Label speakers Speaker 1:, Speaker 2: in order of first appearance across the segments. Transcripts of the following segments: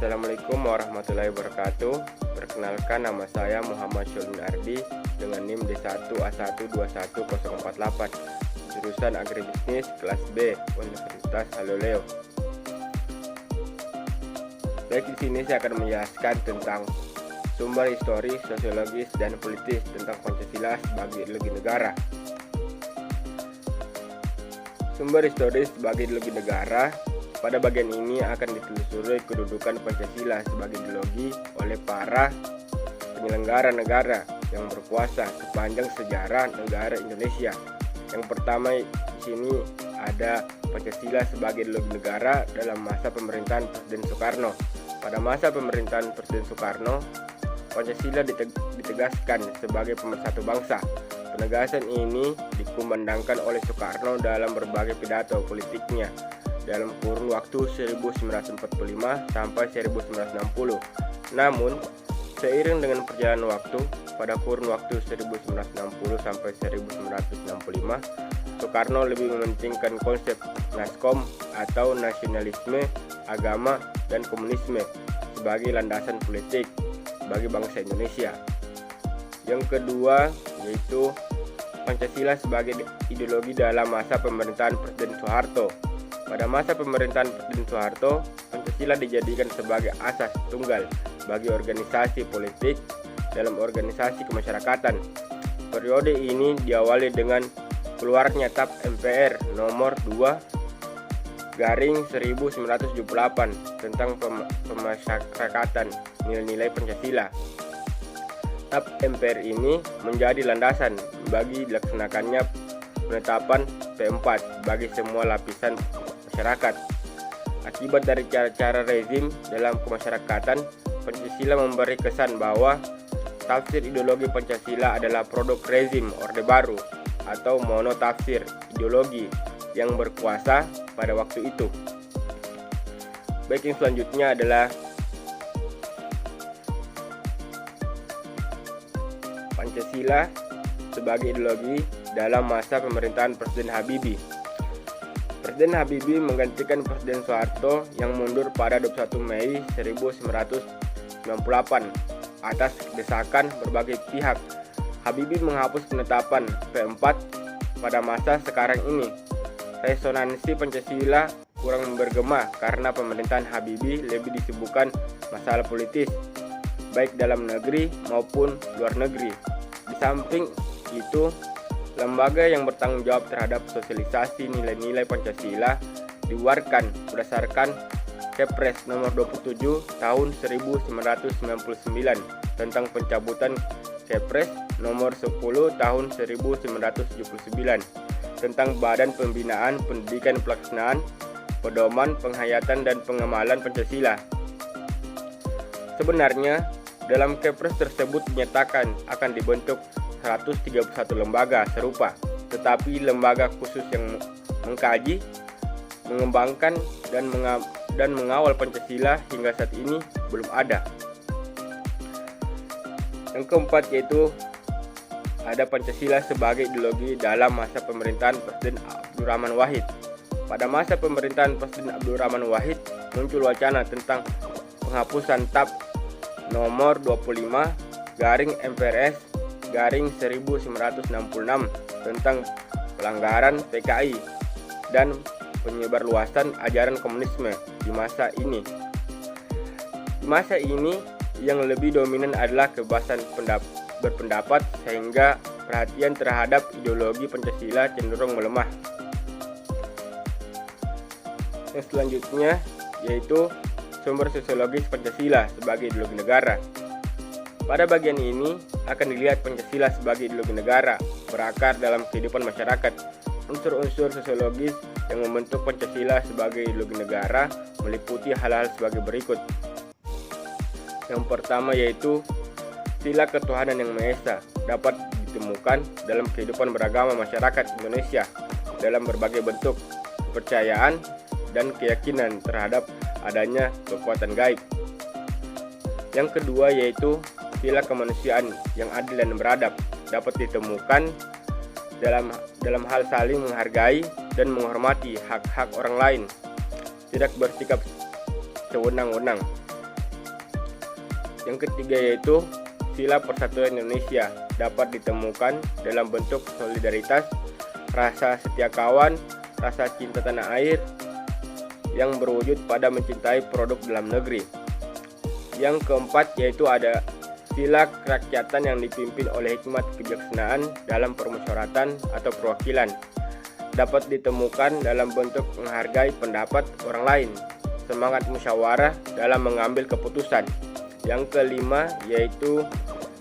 Speaker 1: Assalamualaikum warahmatullahi wabarakatuh. Perkenalkan, nama saya Muhammad Syulun Ardi dengan NIM D1A1210048, jurusan Agribisnis kelas B, Universitas Haloleo. Baik, di sini saya akan menjelaskan tentang sumber historis, sosiologis, dan politis tentang Pancasila sebagai ideologi negara. Sumber historis sebagai ideologi negara. Pada bagian ini akan ditelusuri kedudukan Pancasila sebagai ideologi oleh para penyelenggara negara yang berkuasa sepanjang sejarah negara Indonesia. Yang pertama di sini ada Pancasila sebagai ideologi negara dalam masa pemerintahan Presiden Soekarno. Pada masa pemerintahan Presiden Soekarno, Pancasila ditegaskan sebagai pemersatu bangsa. Penegasan ini dikumandangkan oleh Soekarno dalam berbagai pidato politiknya dalam kurun waktu 1945 sampai 1960. Namun, seiring dengan perjalanan waktu, pada kurun waktu 1960 sampai 1965, Soekarno lebih mementingkan konsep Naskom atau nasionalisme, agama, dan komunisme sebagai landasan politik bagi bangsa Indonesia. Yang kedua yaitu Pancasila sebagai ideologi dalam masa pemerintahan Presiden Soeharto. Pada masa pemerintahan Presiden Soeharto, Pancasila dijadikan sebagai asas tunggal bagi organisasi politik dalam organisasi kemasyarakatan. Periode ini diawali dengan keluarnya TAP MPR nomor 2/1978 tentang pemasyarakatan nilai-nilai Pancasila. TAP MPR ini menjadi landasan bagi dilaksanakannya penetapan P4 bagi semua lapisan masyarakat. Akibat dari cara-cara rezim dalam kemasyarakatan, Pancasila memberi kesan bahwa tafsir ideologi Pancasila adalah produk rezim Orde Baru atau monotafsir ideologi yang berkuasa pada waktu itu. Baik, yang selanjutnya adalah Pancasila sebagai ideologi dalam masa pemerintahan Presiden Habibie. Presiden Habibie menggantikan Presiden Soeharto yang mundur pada 21 Mei 1998 atas desakan berbagai pihak. Habibie menghapus penetapan P4 pada masa sekarang ini. Resonansi Pancasila kurang bergema karena pemerintahan Habibie lebih disibukkan masalah politis, baik dalam negeri maupun luar negeri. Di samping itu, lembaga yang bertanggung jawab terhadap sosialisasi nilai-nilai Pancasila dikeluarkan berdasarkan Kepres nomor 27 tahun 1999 tentang pencabutan Kepres nomor 10 tahun 1979 tentang Badan Pembinaan Pendidikan Pelaksanaan, Pedoman, Penghayatan, dan Pengamalan Pancasila. Sebenarnya, dalam Kepres tersebut dinyatakan akan dibentuk 131 lembaga serupa, tetapi lembaga khusus yang mengkaji, mengembangkan, dan mengawal Pancasila hingga saat ini belum ada. Yang keempat yaitu ada Pancasila sebagai ideologi dalam masa pemerintahan Presiden Abdurrahman Wahid. Pada masa pemerintahan Presiden Abdurrahman Wahid muncul wacana tentang penghapusan TAP nomor 25/MPRS/1966 tentang pelanggaran PKI dan penyebarluasan ajaran komunisme di masa ini. Di masa ini yang lebih dominan adalah kebebasan berpendapat sehingga perhatian terhadap ideologi Pancasila cenderung melemah. Yang selanjutnya yaitu sumber sosiologis Pancasila sebagai ideologi negara. Pada bagian ini akan dilihat Pancasila sebagai ideologi negara berakar dalam kehidupan masyarakat. Unsur-unsur sosiologis yang membentuk Pancasila sebagai ideologi negara meliputi hal-hal sebagai berikut. Yang pertama yaitu sila ketuhanan yang Maha Esa dapat ditemukan dalam kehidupan beragama masyarakat Indonesia dalam berbagai bentuk kepercayaan dan keyakinan terhadap adanya kekuatan gaib. Yang kedua yaitu sila kemanusiaan yang adil dan beradab dapat ditemukan dalam hal saling menghargai dan menghormati hak-hak orang lain, tidak bersikap sewenang-wenang. Yang ketiga yaitu sila persatuan Indonesia dapat ditemukan dalam bentuk solidaritas, rasa setia kawan, rasa cinta tanah air yang berwujud pada mencintai produk dalam negeri. Yang keempat yaitu ada sila kerakyatan yang dipimpin oleh hikmat kebijaksanaan dalam permusyawaratan atau perwakilan, dapat ditemukan dalam bentuk menghargai pendapat orang lain, semangat musyawarah dalam mengambil keputusan. Yang kelima yaitu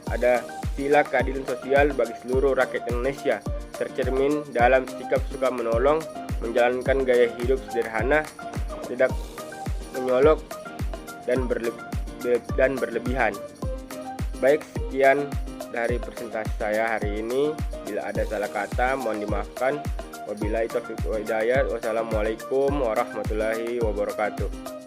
Speaker 1: ada sila keadilan sosial bagi seluruh rakyat Indonesia, tercermin dalam sikap suka menolong, menjalankan gaya hidup sederhana, tidak menyolok dan berlebihan. Baik, sekian dari presentasi saya hari ini. Bila ada salah kata mohon dimaafkan. Wabillahi taufiq wal hidayah. Wassalamualaikum warahmatullahi wabarakatuh.